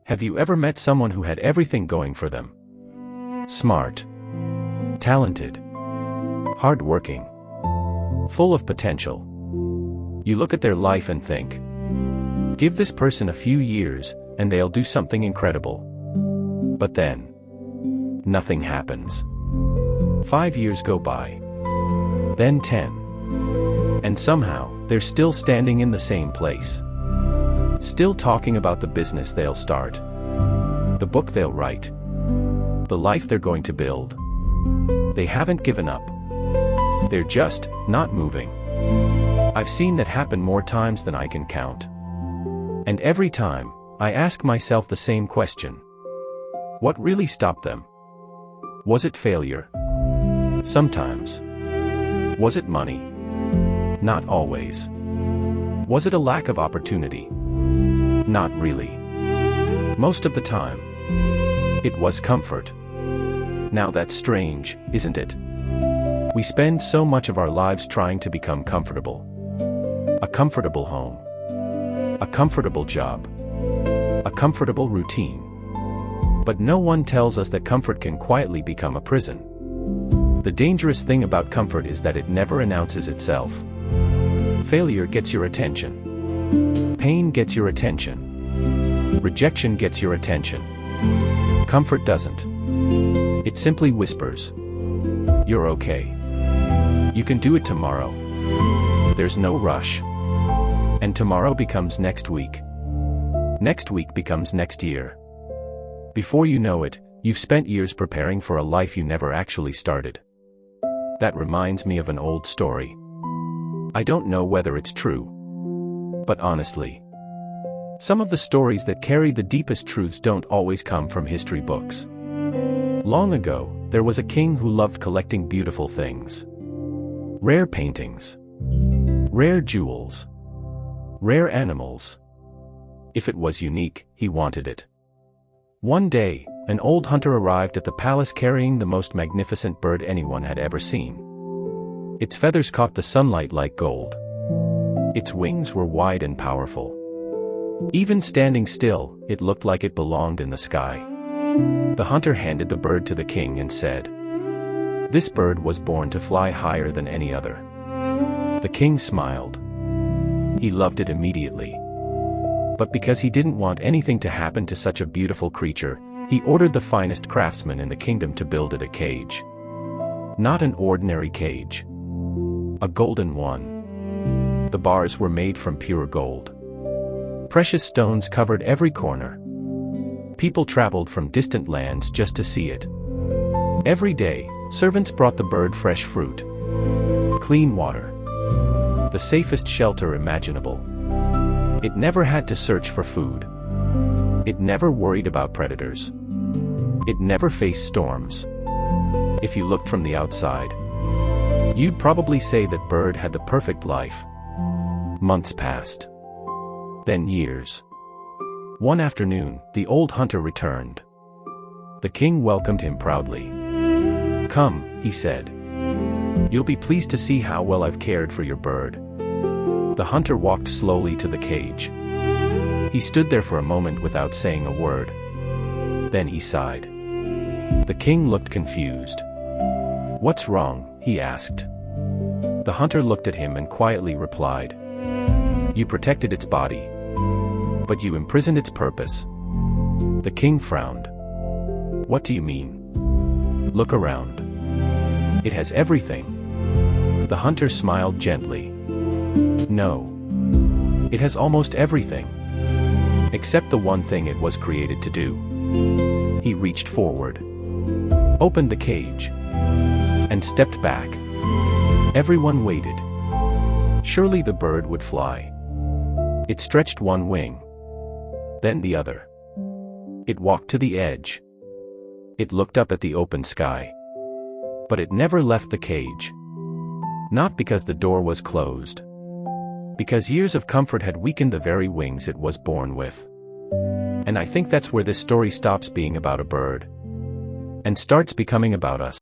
Have you ever met someone who had everything going for them? Smart, talented, hardworking, full of potential. You look at their life and think, give this person a few years, and they'll do something incredible. But then, nothing happens. 5 years go by. Then 10. And somehow, they're still standing in the same place. Still talking about the business they'll start, the book they'll write, the life they're going to build. They haven't given up. They're just not moving. I've seen that happen more times than I can count. And every time, I ask myself the same question. What really stopped them? Was it failure? Sometimes. Was it money? Not always. Was it a lack of opportunity? Not really. Most of the time, it was comfort. Now that's strange, isn't it? We spend so much of our lives trying to become comfortable. A comfortable home. A comfortable job. A comfortable routine. But no one tells us that comfort can quietly become a prison. The dangerous thing about comfort is that it never announces itself. Failure gets your attention. Pain gets your attention. Rejection gets your attention. Comfort doesn't. It simply whispers, you're okay. You can do it tomorrow. There's no rush. And tomorrow becomes next week. Next week becomes next year. Before you know it, you've spent years preparing for a life you never actually started. That reminds me of an old story. I don't know whether it's true. But honestly, some of the stories that carry the deepest truths don't always come from history books. Long ago, there was a king who loved collecting beautiful things. Rare paintings. Rare jewels. Rare animals. If it was unique, he wanted it. One day, an old hunter arrived at the palace carrying the most magnificent bird anyone had ever seen. Its feathers caught the sunlight like gold. Its wings were wide and powerful. Even standing still, it looked like it belonged in the sky. The hunter handed the bird to the king and said, "This bird was born to fly higher than any other." The king smiled. He loved it immediately. But because he didn't want anything to happen to such a beautiful creature, he ordered the finest craftsman in the kingdom to build it a cage. Not an ordinary cage. A golden one. The bars were made from pure gold. Precious stones covered every corner. People traveled from distant lands just to see it. Every day, servants brought the bird fresh fruit, clean water, the safest shelter imaginable. It never had to search for food. It never worried about predators. It never faced storms. If you looked from the outside, you'd probably say that bird had the perfect life. Months passed. Then years. One afternoon, the old hunter returned. The king welcomed him proudly. "Come," he said. "You'll be pleased to see how well I've cared for your bird." The hunter walked slowly to the cage. He stood there for a moment without saying a word. Then he sighed. The king looked confused. "What's wrong?" he asked. The hunter looked at him and quietly replied, "You protected its body, but you imprisoned its purpose." The king frowned. "What do you mean?" "Look around. It has everything." The hunter smiled gently. "No. It has almost everything. Except the one thing it was created to do." He reached forward, opened the cage, and stepped back. Everyone waited. Surely the bird would fly. It stretched one wing, then the other. It walked to the edge. It looked up at the open sky. But it never left the cage. Not because the door was closed. Because years of comfort had weakened the very wings it was born with. And I think that's where this story stops being about a bird and starts becoming about us.